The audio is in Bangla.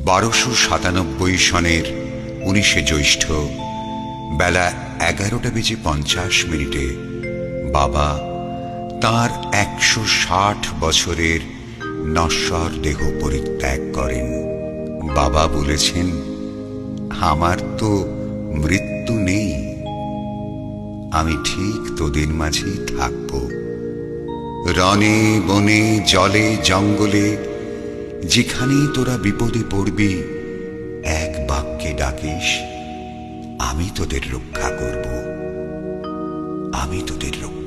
1297 সনের 19 জ্যৈষ্ঠ বেলা 11:50 বাবা তাঁর 160 বছরের নশ্বর দেহ পরিত্যাগ করেন। বাবা বলেছেন, আমার তো মৃত্যু নেই, আমি ঠিক তোদের মাঝেই থাকব। রণে বনে জলে জঙ্গলে যেখানেই তোরা বিপদে পড়বি, এক বাক্যে ডাকিস, আমি তোদের রক্ষা করব, আমি তোদের রক্ষা